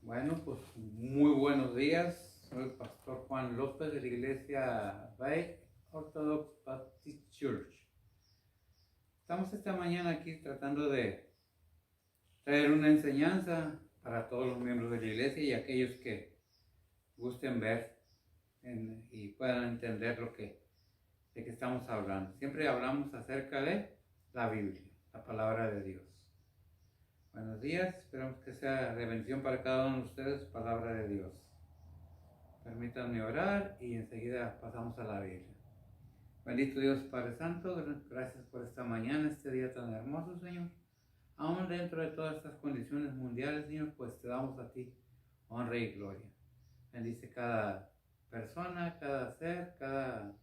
Bueno, pues muy buenos días. Soy el pastor Juan López de la iglesia Bay Orthodox Baptist Church. Estamos esta mañana aquí tratando de traer una enseñanza para todos los miembros de la iglesia y aquellos que gusten ver y puedan entender de qué estamos hablando. Siempre hablamos acerca de la Biblia, la palabra de Dios. Buenos días, esperamos que sea de bendición para cada uno de ustedes, palabra de Dios. Permítanme orar y enseguida pasamos a la Biblia. Bendito Dios Padre Santo, gracias por esta mañana, este día tan hermoso, Señor. Aún dentro de todas estas condiciones mundiales, Señor, pues te damos a ti honra y gloria. Bendice cada persona, cada ser, cada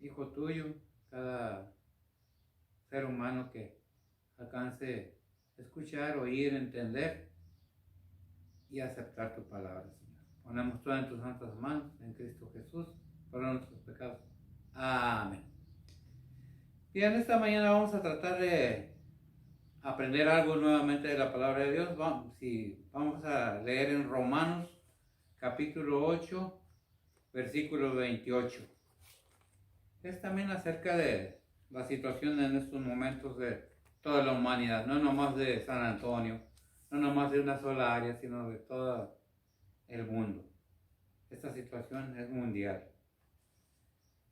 hijo tuyo, cada ser humano que alcance escuchar, oír, entender y aceptar tu palabra, Señor. Ponemos todo en tus santas manos, en Cristo Jesús, por nuestros pecados. Amén. Bien, esta mañana vamos a tratar de aprender algo nuevamente de la palabra de Dios. Vamos a leer en Romanos, capítulo 8, versículo 28. Es también acerca de la situación en estos momentos de toda la humanidad, no nomás de San Antonio, no nomás de una sola área, sino de todo el mundo. Esta situación es mundial.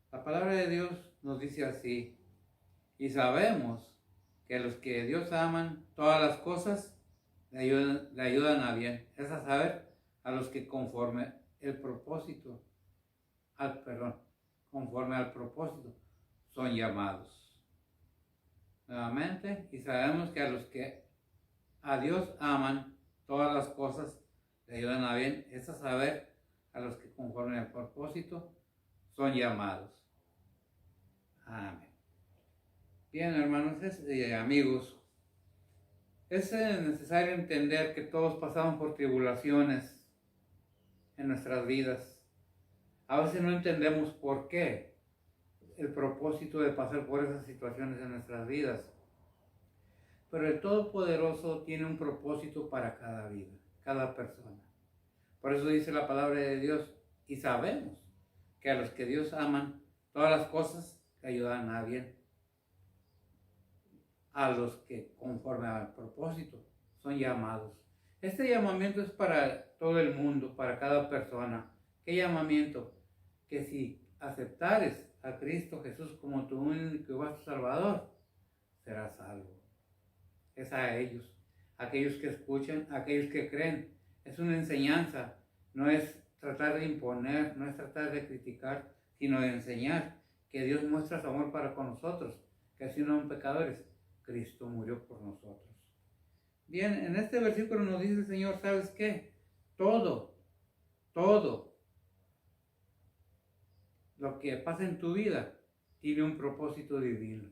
La palabra de Dios nos dice así: y sabemos que a los que Dios aman, todas las cosas le ayudan a bien. Es a saber, a los que conforme al propósito son llamados. Nuevamente, y sabemos que a los que a Dios aman, todas las cosas le ayudan a bien. Es a saber, a los que conforme al propósito son llamados. Amén. Bien, hermanos y amigos, es necesario entender que todos pasamos por tribulaciones en nuestras vidas. A veces no entendemos por qué, el propósito de pasar por esas situaciones en nuestras vidas. Pero el Todopoderoso tiene un propósito para cada vida, cada persona. Por eso dice la palabra de Dios, y sabemos que a los que Dios aman, todas las cosas le ayudan a bien. A los que conforme al propósito son llamados. Este llamamiento es para todo el mundo, para cada persona. ¿Qué llamamiento? Que si aceptares a Cristo Jesús como tu único y vasto Salvador, serás salvo. Es a ellos, aquellos que escuchan, aquellos que creen. Es una enseñanza, no es tratar de imponer, no es tratar de criticar, sino de enseñar que Dios muestra su amor para con nosotros, que así no son pecadores, Cristo murió por nosotros. Bien, en este versículo nos dice el Señor, ¿sabes qué? Todo lo que pasa en tu vida tiene un propósito divino.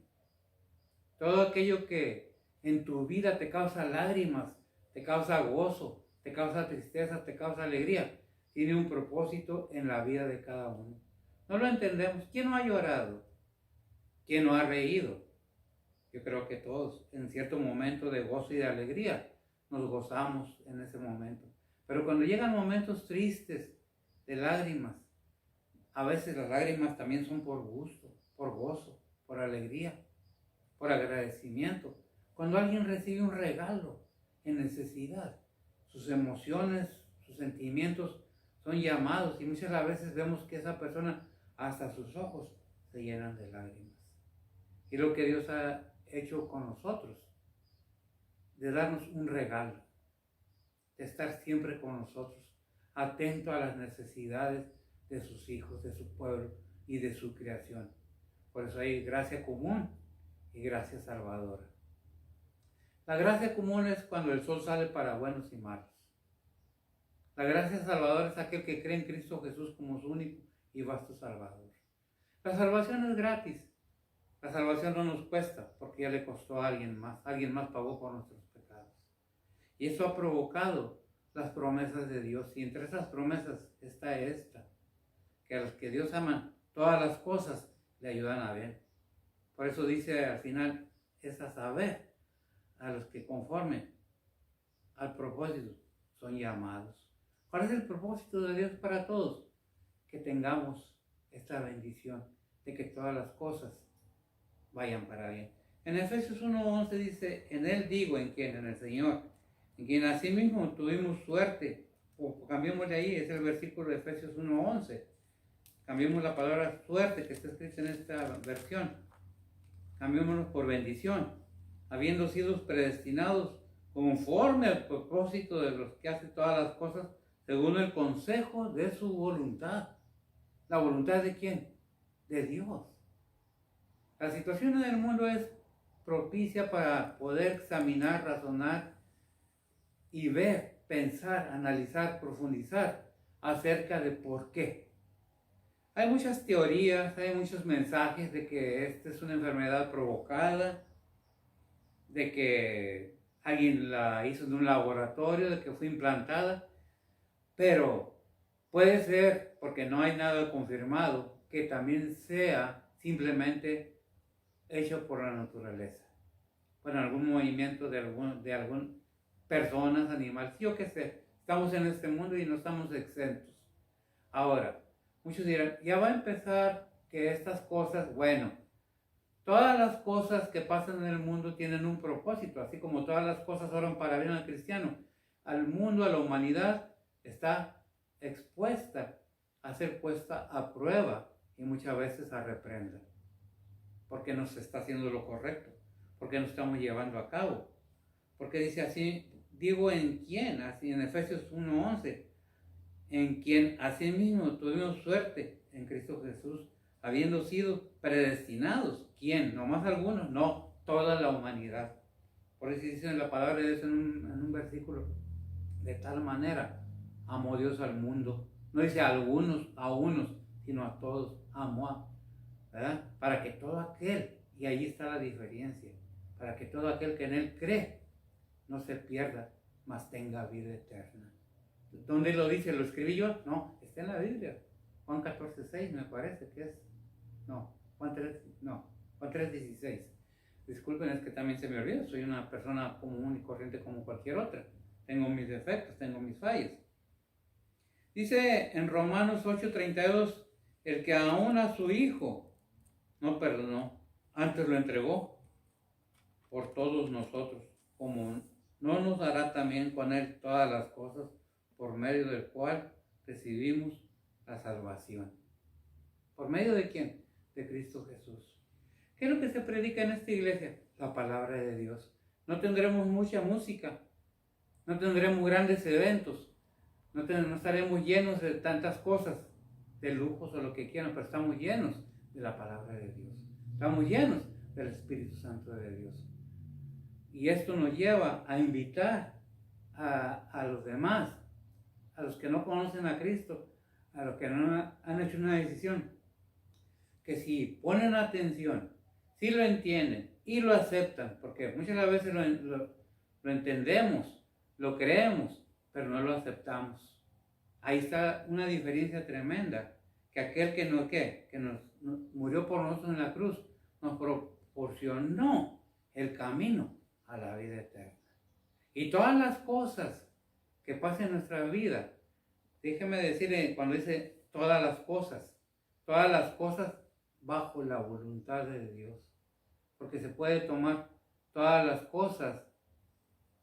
Todo aquello que en tu vida te causa lágrimas, te causa gozo, te causa tristeza, te causa alegría, tiene un propósito en la vida de cada uno. No lo entendemos. ¿Quién no ha llorado? ¿Quién no ha reído? Yo creo que todos, en cierto momento de gozo y de alegría, nos gozamos en ese momento. Pero cuando llegan momentos tristes, de lágrimas, a veces las lágrimas también son por gusto, por gozo, por alegría, por agradecimiento. Cuando alguien recibe un regalo en necesidad, sus emociones, sus sentimientos son llamados y muchas veces vemos que esa persona, hasta sus ojos, se llenan de lágrimas. Y lo que Dios ha hecho con nosotros, de darnos un regalo, de estar siempre con nosotros, atento a las necesidades de sus hijos, de su pueblo y de su creación. Por eso hay gracia común y gracia salvadora. La gracia común es cuando el sol sale para buenos y malos. La gracia salvadora es aquel que cree en Cristo Jesús como su único y vasto Salvador. La salvación es gratis. La salvación no nos cuesta porque ya le costó a alguien más. Alguien más pagó por nuestros pecados. Y eso ha provocado las promesas de Dios. Y entre esas promesas está esta: que a los que Dios aman, todas las cosas le ayudan a bien. Por eso dice al final, es a saber, a los que conforme al propósito son llamados. ¿Cuál es el propósito de Dios para todos? Que tengamos esta bendición de que todas las cosas vayan para bien. En Efesios 1:11 dice, en Él digo, ¿en quién? En el Señor, en quien asimismo tuvimos suerte, o cambiemos de ahí, es el versículo de Efesios 1:11, cambiemos la palabra suerte que está escrita en esta versión, cambiémonos por bendición, habiendo sido predestinados conforme al propósito de los que hacen todas las cosas según el consejo de su voluntad. ¿La voluntad de quién? De Dios. La situación en el mundo es propicia para poder examinar, razonar y ver, pensar, analizar, profundizar acerca de por qué. Hay muchas teorías, hay muchos mensajes de que esta es una enfermedad provocada, de que alguien la hizo en un laboratorio, de que fue implantada, pero puede ser, porque no hay nada confirmado, que también sea simplemente hecho por la naturaleza, por algún movimiento de algún personas, animales, yo qué sé. Estamos en este mundo y no estamos exentos. Ahora, muchos dirán, ya va a empezar que estas cosas, bueno, todas las cosas que pasan en el mundo tienen un propósito, así como todas las cosas oran para bien al cristiano. Al mundo, a la humanidad, está expuesta a ser puesta a prueba y muchas veces a reprenda, porque no se está haciendo lo correcto, porque no estamos llevando a cabo, porque dice así, digo en quién, así en Efesios 1:11, en quien asimismo tuvimos suerte en Cristo Jesús, habiendo sido predestinados. ¿Quién? ¿No más algunos? No, toda la humanidad. Por eso dice la palabra de Dios en un versículo, de tal manera amó Dios al mundo. No dice a algunos, a unos, sino a todos. Amó, ¿verdad? Para que todo aquel, y ahí está la diferencia, para que todo aquel que en Él cree no se pierda, mas tenga vida eterna. ¿Dónde lo dice? ¿Lo escribí yo? No, está en la Biblia. Juan 14:6 me parece que es. No, Juan 3:16. Disculpen, es que también se me olvida. Soy una persona común y corriente como cualquier otra. Tengo mis defectos, tengo mis fallas. Dice en Romanos 8:32, el que aún a su Hijo no perdonó, antes lo entregó por todos nosotros, como no nos dará también con Él todas las cosas, por medio del cual recibimos la salvación. ¿Por medio de quién? De Cristo Jesús. ¿Qué es lo que se predica en esta iglesia? La palabra de Dios. No tendremos mucha música, no tendremos grandes eventos, no estaremos llenos de tantas cosas, de lujos o lo que quieran, pero estamos llenos de la palabra de Dios. Estamos llenos del Espíritu Santo de Dios. Y esto nos lleva a invitar a los demás, a los que no conocen a Cristo, a los que no han hecho una decisión, que si ponen atención, si lo entienden y lo aceptan, porque muchas veces lo entendemos, lo creemos, pero no lo aceptamos. Ahí está una diferencia tremenda, que aquel que nos murió por nosotros en la cruz, nos proporcionó el camino a la vida eterna. Y todas las cosas que pasan en nuestra vida, déjeme decir, cuando dice todas las cosas bajo la voluntad de Dios, porque se puede tomar todas las cosas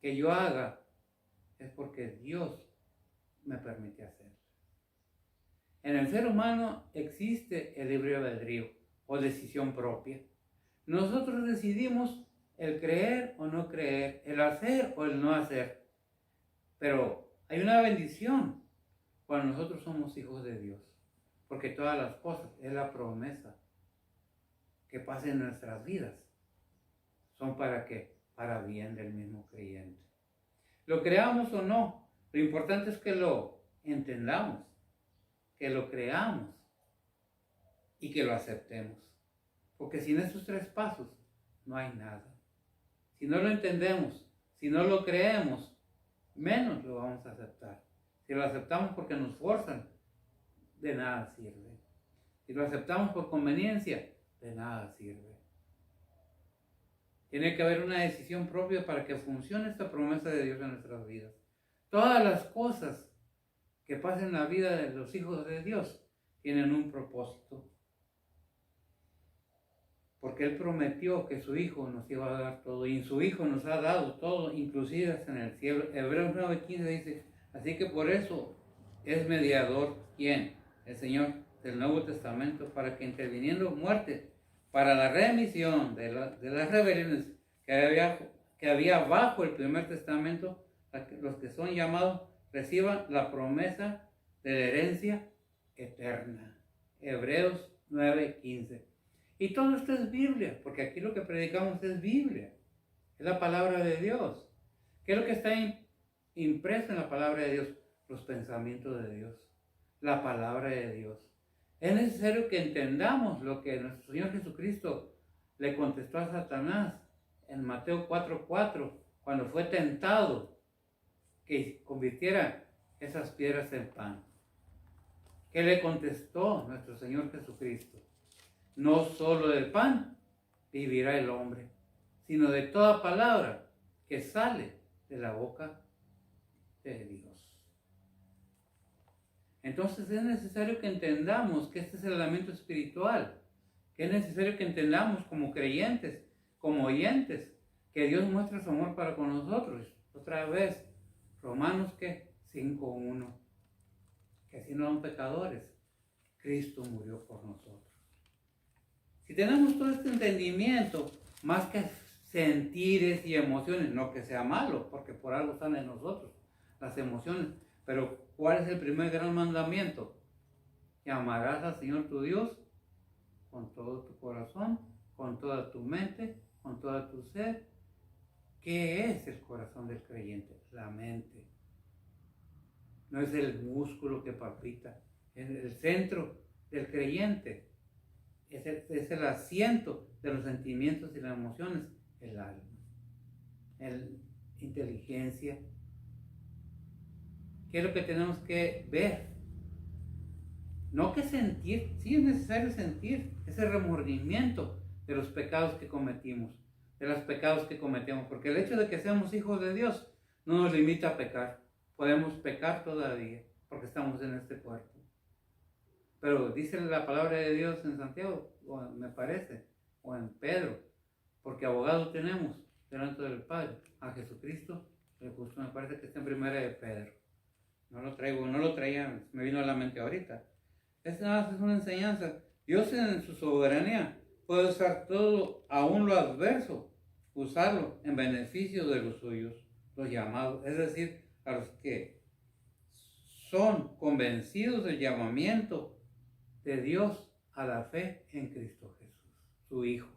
que yo haga, es porque Dios me permite hacer. En el ser humano existe el libre albedrío o decisión propia. Nosotros decidimos el creer o no creer, el hacer o el no hacer. Pero hay una bendición cuando nosotros somos hijos de Dios, porque todas las cosas, es la promesa que pasen en nuestras vidas, son para qué, para bien del mismo creyente. Lo creamos o no, lo importante es que lo entendamos, que lo creamos y que lo aceptemos. Porque sin esos tres pasos no hay nada. Si no lo entendemos, si no lo creemos, menos lo vamos a aceptar. Si lo aceptamos porque nos forzan, de nada sirve. Si lo aceptamos por conveniencia, de nada sirve. Tiene que haber una decisión propia para que funcione esta promesa de Dios en nuestras vidas. Todas las cosas que pasan en la vida de los hijos de Dios tienen un propósito. Porque Él prometió que su Hijo nos iba a dar todo, y su Hijo nos ha dado todo, inclusive hasta en el cielo. Hebreos 9:15 dice, así que por eso es mediador, ¿quién? El Señor del Nuevo Testamento, para que interviniendo muerte, para la remisión de las rebeliones que había bajo el primer testamento, los que son llamados reciban la promesa de la herencia eterna. Hebreos 9:15. Y todo esto es Biblia, porque aquí lo que predicamos es Biblia, es la palabra de Dios. ¿Qué es lo que está impreso en la palabra de Dios? Los pensamientos de Dios, la palabra de Dios. Es necesario que entendamos lo que nuestro Señor Jesucristo le contestó a Satanás en Mateo 4:4, cuando fue tentado que convirtiera esas piedras en pan. ¿Qué le contestó nuestro Señor Jesucristo? No solo del pan vivirá el hombre, sino de toda palabra que sale de la boca de Dios. Entonces es necesario que entendamos que este es el elemento espiritual, que es necesario que entendamos como creyentes, como oyentes, que Dios muestra su amor para con nosotros. Otra vez, Romanos 5:1, que si no son pecadores, Cristo murió por nosotros. Si tenemos todo este entendimiento, más que sentires y emociones, no que sea malo, porque por algo están en nosotros las emociones, pero ¿cuál es el primer gran mandamiento? Que amarás al Señor tu Dios con todo tu corazón, con toda tu mente, con toda tu ser. ¿Qué es el corazón del creyente? La mente. No es el músculo que palpita, es el centro del creyente. Es el asiento de los sentimientos y las emociones, el alma, la inteligencia. ¿Qué es lo que tenemos que ver? No que sentir, sí es necesario sentir ese remordimiento de los pecados que cometimos, de los pecados que cometemos, porque el hecho de que seamos hijos de Dios no nos limita a pecar. Podemos pecar todavía, porque estamos en este cuerpo. Pero dice la palabra de Dios en Santiago, o me parece, o en Pedro, porque abogado tenemos delante del Padre, a Jesucristo, el justo, me parece que está en primera de Pedro. No lo traía, me vino a la mente ahorita. Es una enseñanza. Dios en su soberanía puede usar todo, aún lo adverso, usarlo en beneficio de los suyos, los llamados, es decir, a los que son convencidos del llamamiento de Dios a la fe en Cristo Jesús, su Hijo.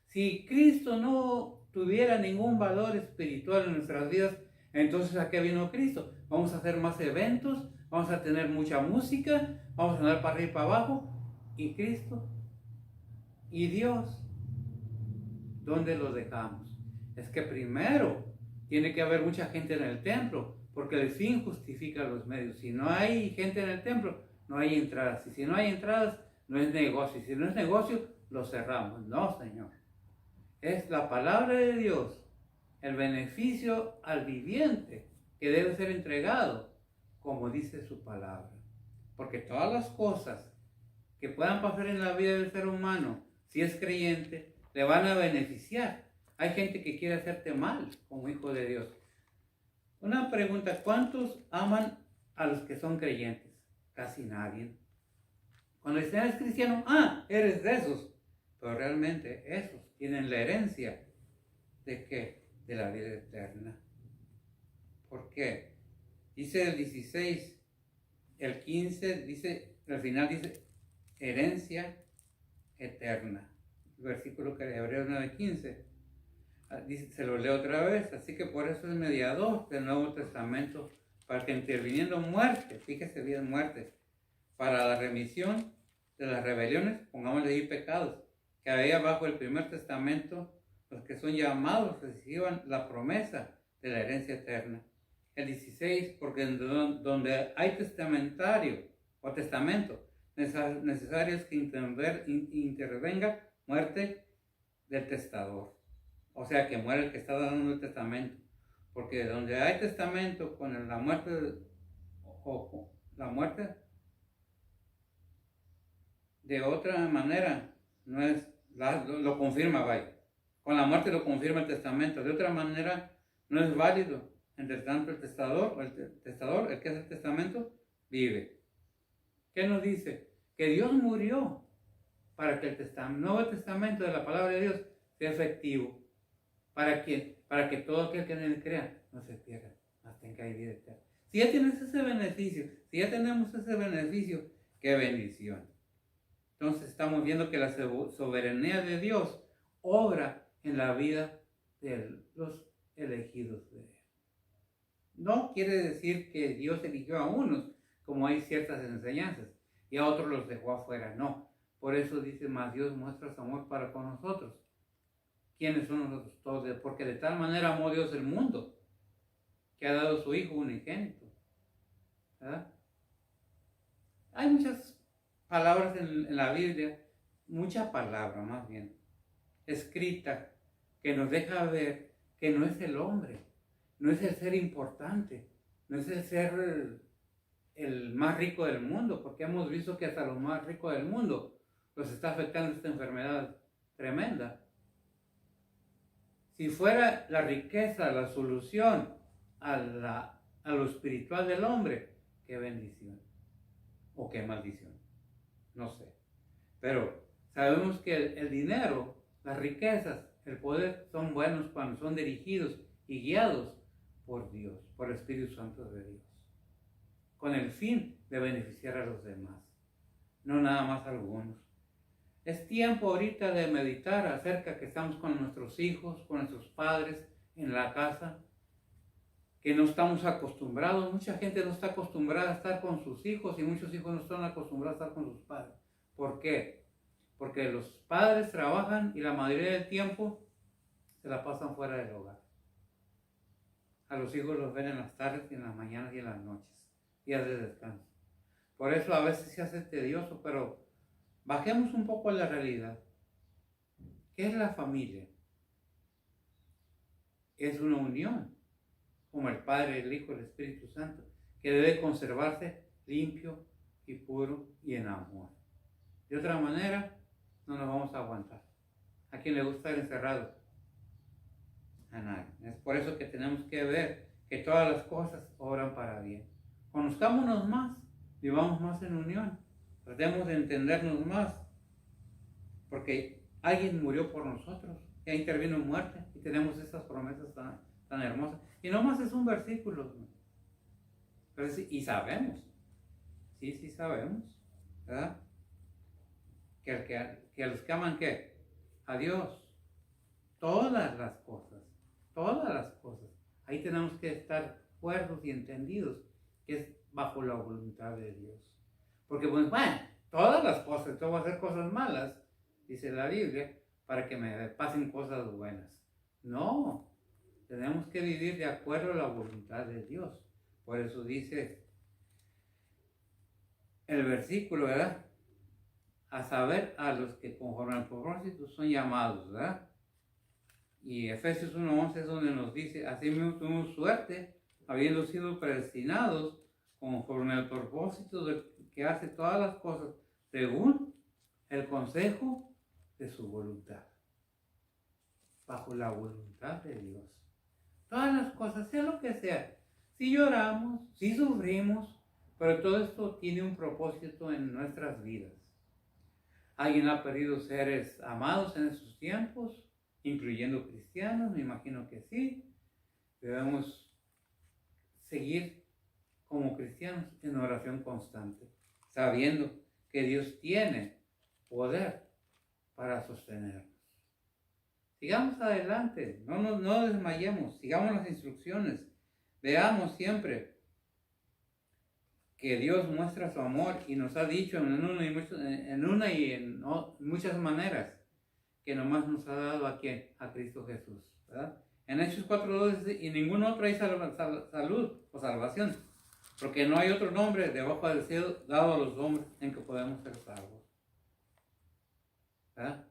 Si Cristo no tuviera ningún valor espiritual en nuestras vidas, entonces ¿a qué vino Cristo? Vamos a hacer más eventos, vamos a tener mucha música, vamos a andar para arriba y para abajo, y Cristo y Dios, ¿dónde los dejamos? Es que primero tiene que haber mucha gente en el templo, porque el fin justifica los medios. Si no hay gente en el templo, no hay entradas. Y si no hay entradas, no es negocio. Y si no es negocio, lo cerramos. No, Señor. Es la palabra de Dios, el beneficio al viviente que debe ser entregado, como dice su palabra. Porque todas las cosas que puedan pasar en la vida del ser humano, si es creyente, le van a beneficiar. Hay gente que quiere hacerte mal como hijo de Dios. Una pregunta, ¿cuántos aman a los que son creyentes? Casi nadie. Cuando dicen eres cristiano, eres de esos. Pero realmente esos tienen la herencia ¿de qué? De la vida eterna. ¿Por qué? Dice el 16, el 15 dice, al final dice herencia eterna. El versículo que de Hebreos 9:15. Dice, se lo leo otra vez, así que por eso es mediador del Nuevo Testamento, para que interviniendo muerte, fíjese bien, muerte, para la remisión de las rebeliones, pongámosle ahí pecados, que había bajo el primer testamento, los que son llamados reciban la promesa de la herencia eterna. El 16, porque donde hay testamentario o testamento, necesario es que intervenga muerte del testador. O sea, que muere el que está dando el testamento. Porque donde hay testamento con la muerte o la muerte de otra manera, no es, lo confirma, vaya. Con la muerte lo confirma el testamento. De otra manera, no es válido. Entre tanto, el testador, el que hace el testamento, vive. ¿Qué nos dice? Que Dios murió para que el Nuevo Testamento de la palabra de Dios sea efectivo. ¿Para quién? Para que todo aquel que en él crea no se pierda, mas tenga vida eterna. Si ya tienes ese beneficio, si ya tenemos ese beneficio, qué bendición. Entonces estamos viendo que la soberanía de Dios obra en la vida de los elegidos de Él. No quiere decir que Dios eligió a unos, como hay ciertas enseñanzas, y a otros los dejó afuera. No. Por eso dice, más Dios muestra su amor para con nosotros. ¿Quiénes son nosotros todos? Porque de tal manera amó Dios el mundo, que ha dado su Hijo unigénito. ¿Verdad? Hay muchas palabras en la Biblia, mucha palabra más bien, escrita, que nos deja ver que no es el hombre, no es el ser importante, no es el ser el más rico del mundo, porque hemos visto que hasta los más ricos del mundo los está afectando esta enfermedad tremenda. Si fuera la riqueza la solución a lo espiritual del hombre, qué bendición o qué maldición, no sé. Pero sabemos que el dinero, las riquezas, el poder son buenos cuando son dirigidos y guiados por Dios, por el Espíritu Santo de Dios, con el fin de beneficiar a los demás, no nada más a algunos. Es tiempo ahorita de meditar acerca que estamos con nuestros hijos, con nuestros padres en la casa, que no estamos acostumbrados. Mucha gente no está acostumbrada a estar con sus hijos y muchos hijos no están acostumbrados a estar con sus padres. ¿Por qué? Porque los padres trabajan y la mayoría del tiempo se la pasan fuera del hogar. A los hijos los ven en las tardes y en las mañanas y en las noches, días de descanso. Por eso a veces se hace tedioso, pero bajemos un poco a la realidad. ¿Qué es la familia? Es una unión, como el Padre, el Hijo y el Espíritu Santo, que debe conservarse limpio y puro y en amor. De otra manera, no nos vamos a aguantar. ¿A quién le gusta estar encerrado? A nadie. Es por eso que tenemos que ver que todas las cosas obran para bien. Conozcámonos más, vivamos más en unión. Tratemos de entendernos más, porque alguien murió por nosotros, ya intervino en muerte y tenemos esas promesas tan hermosas. Y no más es un versículo, ¿no? Pero sí, y sabemos, sí sabemos, ¿verdad? Que a los que aman, ¿qué? A Dios, todas las cosas, ahí tenemos que estar cuerdos y entendidos, que es bajo la voluntad de Dios. Porque bueno, todas las cosas, yo voy a hacer cosas malas, dice la Biblia, para que me pasen cosas buenas. No, tenemos que vivir de acuerdo a la voluntad de Dios. Por eso dice el versículo, ¿verdad? A saber, a los que conforme al propósito son llamados, ¿verdad? Y Efesios 1:11 es donde nos dice, así mismo tuvimos suerte, habiendo sido predestinados conforme al propósito que hace todas las cosas según el consejo de su voluntad, bajo la voluntad de Dios. Todas las cosas, sea lo que sea, si lloramos, si sufrimos, pero todo esto tiene un propósito en nuestras vidas. ¿Alguien ha perdido seres amados en esos tiempos, incluyendo cristianos? Me imagino que sí. Debemos seguir como cristianos en oración constante, sabiendo que Dios tiene poder para sostenernos. Sigamos adelante, no desmayemos, sigamos las instrucciones, veamos siempre que Dios muestra su amor y nos ha dicho en muchas maneras que nomás nos ha dado a ¿quién? A Cristo Jesús, ¿verdad? En Hechos 4:2 dice, y ningún otro hay salud o salvación, porque no hay otro nombre debajo del cielo dado a los hombres en que podemos ser salvos. ¿Verdad?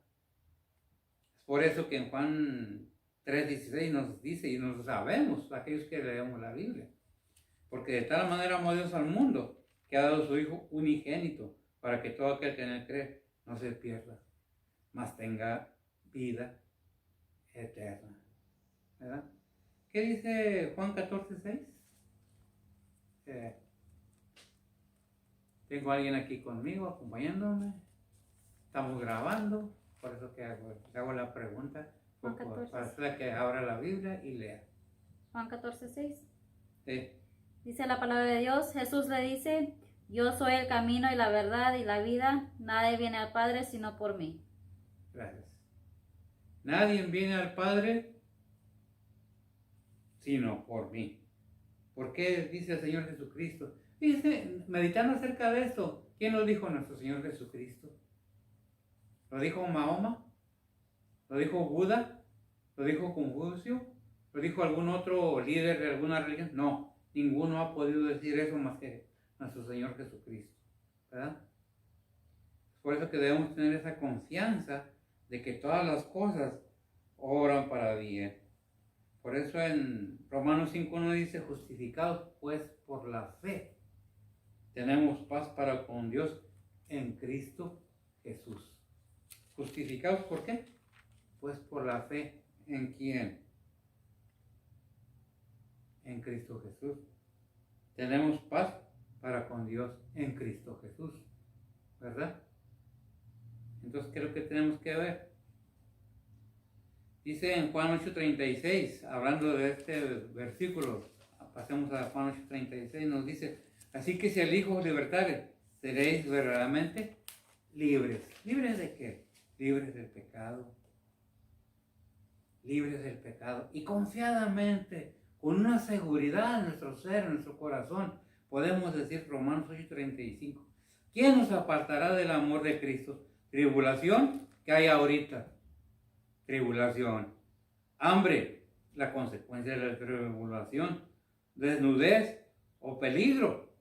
Es por eso que en Juan 3:16 nos dice, y nos sabemos, aquellos que leemos la Biblia, porque de tal manera amó Dios al mundo, que ha dado su Hijo unigénito, para que todo aquel que en él cree no se pierda, mas tenga vida eterna. ¿Verdad? ¿Qué dice Juan 14:6? Tengo a alguien aquí conmigo, acompañándome. Estamos grabando, por eso que hago la pregunta, para que abra la Biblia y lea. Juan 14:6. Sí. Dice la palabra de Dios. Jesús le dice: yo soy el camino y la verdad y la vida. Nadie viene al Padre sino por mí. Gracias. Nadie viene al Padre sino por mí. ¿Por qué dice el Señor Jesucristo? Dice, meditando acerca de esto, ¿quién lo dijo nuestro Señor Jesucristo? ¿Lo dijo Mahoma? ¿Lo dijo Buda? ¿Lo dijo Confucio? ¿Lo dijo algún otro líder de alguna religión? No, ninguno ha podido decir eso más que nuestro Señor Jesucristo, ¿verdad? Por eso que debemos tener esa confianza de que todas las cosas obran para bien. Por eso en Romanos 5:1 dice, justificados pues por la fe, tenemos paz para con Dios en Cristo Jesús. ¿Justificados por qué? Pues por la fe. ¿En quién? En Cristo Jesús. Tenemos paz para con Dios en Cristo Jesús, ¿verdad? Entonces, ¿qué es lo que tenemos que ver? Dice en Juan 8:36, hablando de este versículo, pasemos a Juan 8:36, nos dice, así que si el Hijo os libertare, seréis verdaderamente libres. ¿Libres de qué? Libres del pecado. Libres del pecado. Y confiadamente, con una seguridad en nuestro ser, en nuestro corazón, podemos decir Romanos 8:35, ¿quién nos apartará del amor de Cristo? Tribulación, que hay ahorita. Tribulación. Hambre, la consecuencia de la tribulación. Desnudez o peligro.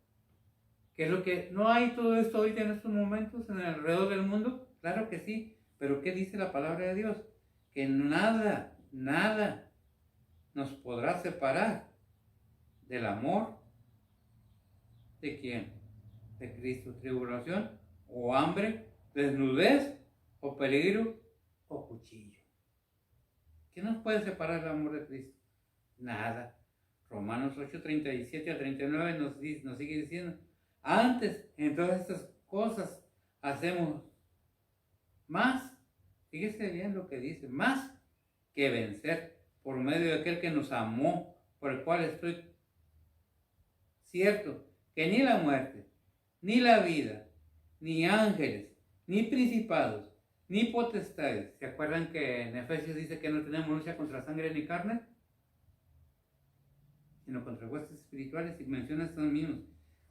¿Qué es lo que no hay todo esto ahorita en estos momentos en alrededor del mundo? Claro que sí, pero ¿qué dice la palabra de Dios? Que nada nos podrá separar del amor ¿de quién? De Cristo. Tribulación o hambre, desnudez o peligro o cuchillo. ¿Qué nos puede separar del amor de Cristo? Nada. Romanos 8:37-39 nos sigue diciendo, antes en todas estas cosas hacemos más, fíjese bien lo que dice, más que vencer por medio de aquel que nos amó, por el cual estoy cierto que ni la muerte, ni la vida, ni ángeles, ni principados, ni potestades. ¿Se acuerdan que en Efesios dice que no tenemos lucha contra sangre ni carne? Sino contra huestes espirituales, y menciona estos mismos.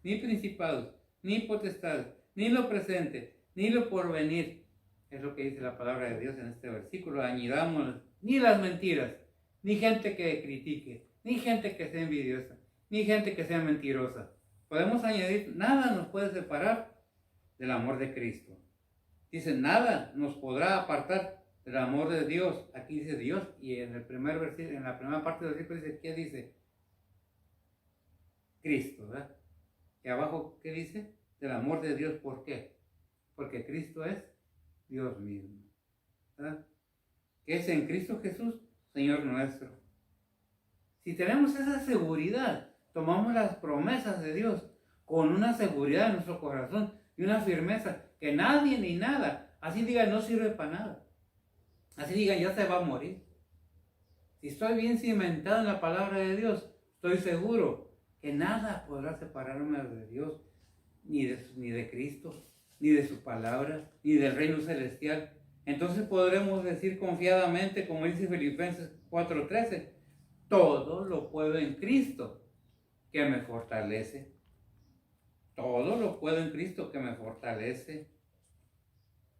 Ni principados, ni potestades, ni lo presente, ni lo porvenir. Es lo que dice la palabra de Dios en este versículo. Añadamos ni las mentiras, ni gente que critique, ni gente que sea envidiosa, ni gente que sea mentirosa. Podemos añadir, nada nos puede separar del amor de Cristo. Dice, nada nos podrá apartar del amor de Dios. Aquí dice Dios, y en el primer versículo, en la primera parte del versículo dice, ¿qué dice? Cristo, ¿verdad? Y abajo, ¿qué dice? Del amor de Dios. ¿Por qué? Porque Cristo es Dios mismo, ¿verdad? Que es en Cristo Jesús, Señor nuestro. Si tenemos esa seguridad, tomamos las promesas de Dios con una seguridad en nuestro corazón y una firmeza que nadie ni nada, así digan, no sirve para nada. Así digan, ya se va a morir. Si estoy bien cimentado en la palabra de Dios, estoy seguro que nada podrá separarme de Dios, ni de Cristo, ni de su palabra, ni del reino celestial. Entonces podremos decir confiadamente, como dice Filipenses 4:13, todo lo puedo en Cristo que me fortalece. Todo lo puedo en Cristo que me fortalece.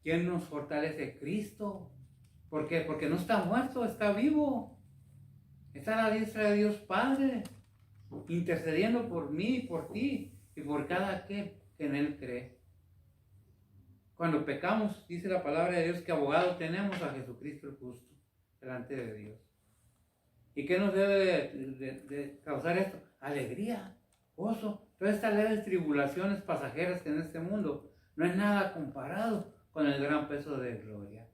¿Quién nos fortalece? Cristo. ¿Por qué? Porque no está muerto, está vivo. Está a la diestra de Dios Padre, intercediendo por mí, por ti y por cada aquel que en Él cree. Cuando pecamos, dice la palabra de Dios que abogado tenemos a Jesucristo el justo delante de Dios. ¿Y qué nos debe de causar esto? Alegría, gozo. Todas estas leves tribulaciones pasajeras que en este mundo no es nada comparado con el gran peso de gloria.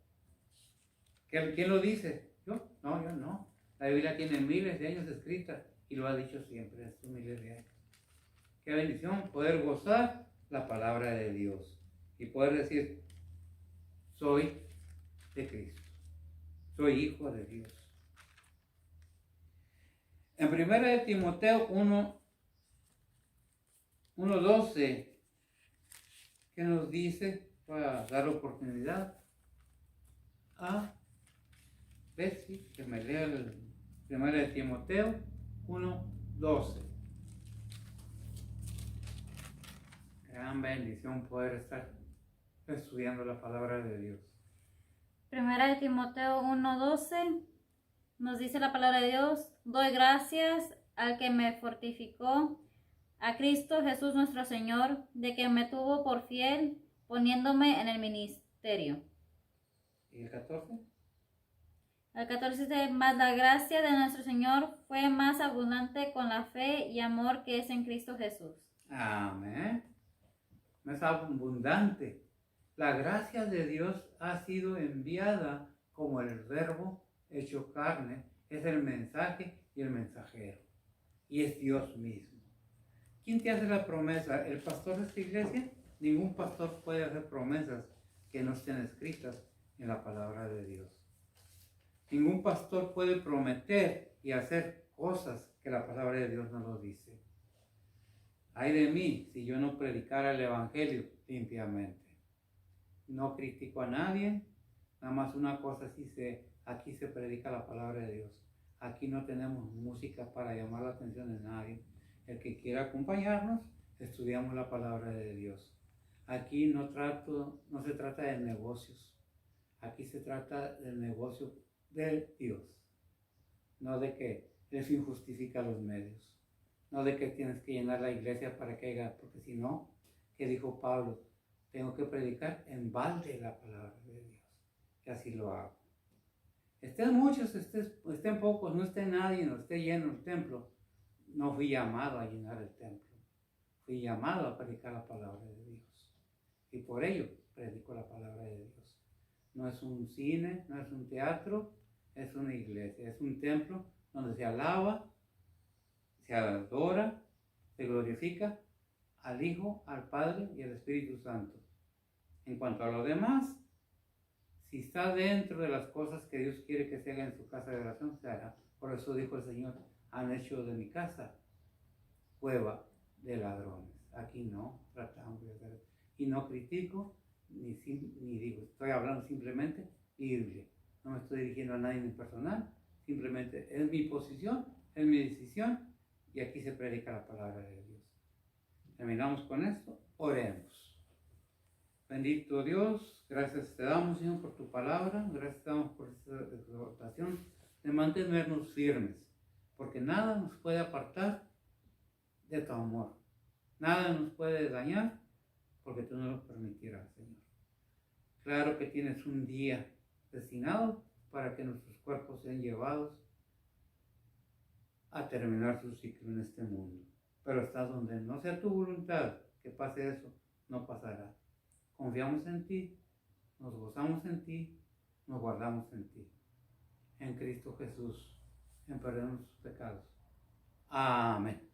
¿Quién lo dice? ¿Yo? No, yo no. La Biblia tiene miles de años escrita y lo ha dicho siempre, estos miles de años. Qué bendición poder gozar la palabra de Dios y poder decir, soy de Cristo, soy hijo de Dios. En 1 Timoteo 1:12, ¿qué nos dice? Para dar oportunidad a Betsy que me lea el 1 Timoteo 1:12. Gran bendición poder estar estudiando la palabra de Dios. 1 Timoteo 1:12 nos dice la palabra de Dios: doy gracias al que me fortificó, a Cristo Jesús nuestro Señor, de que me tuvo por fiel, poniéndome en el ministerio. ¿Y el 14? El 14 dice: mas la gracia de nuestro Señor fue más abundante con la fe y amor que es en Cristo Jesús. Amén. Más abundante. La gracia de Dios ha sido enviada como el verbo hecho carne, es el mensaje y el mensajero. Y es Dios mismo. ¿Quién te hace la promesa? ¿El pastor de esta iglesia? Ningún pastor puede hacer promesas que no estén escritas en la palabra de Dios. Ningún pastor puede prometer y hacer cosas que la palabra de Dios no lo dice. Ay de mí si yo no predicara el evangelio limpiamente. No critico a nadie, nada más una cosa aquí se predica la palabra de Dios. Aquí no tenemos música para llamar la atención de nadie. El que quiera acompañarnos, estudiamos la palabra de Dios. Aquí no se trata de negocios. Aquí se trata del negocio de Dios. No de que el fin justifica los medios. No de que tienes que llenar la iglesia para que haya, porque si no, ¿qué dijo Pablo? Tengo que predicar en balde la palabra de Dios. Y así lo hago. Estén muchos, estén pocos, no esté nadie, no esté lleno el templo. No fui llamado a llenar el templo. Fui llamado a predicar la palabra de Dios. Y por ello predico la palabra de Dios. No es un cine, no es un teatro, es una iglesia, es un templo donde se alaba, se adora, se glorifica al Hijo, al Padre y al Espíritu Santo. En cuanto a lo demás, si está dentro de las cosas que Dios quiere que se haga en su casa de oración, se hará. Por eso dijo el Señor, han hecho de mi casa cueva de ladrones. Aquí no tratamos de hacer. Y no critico, ni digo, estoy hablando simplemente Biblia. No me estoy dirigiendo a nadie en personal, simplemente es mi posición, es mi decisión, y aquí se predica la palabra de Dios. Terminamos con esto, oremos. Bendito Dios, gracias te damos, Señor, por tu palabra, gracias te damos por esta exhortación de mantenernos firmes, porque nada nos puede apartar de tu amor, nada nos puede dañar, porque tú no lo permitirás, Señor. Claro que tienes un día destinado para que nuestros cuerpos sean llevados a terminar su ciclo en este mundo. Pero hasta donde no sea tu voluntad que pase eso, no pasará. Confiamos en ti, nos gozamos en ti, nos guardamos en ti. En Cristo Jesús, en perdón de nuestros pecados. Amén.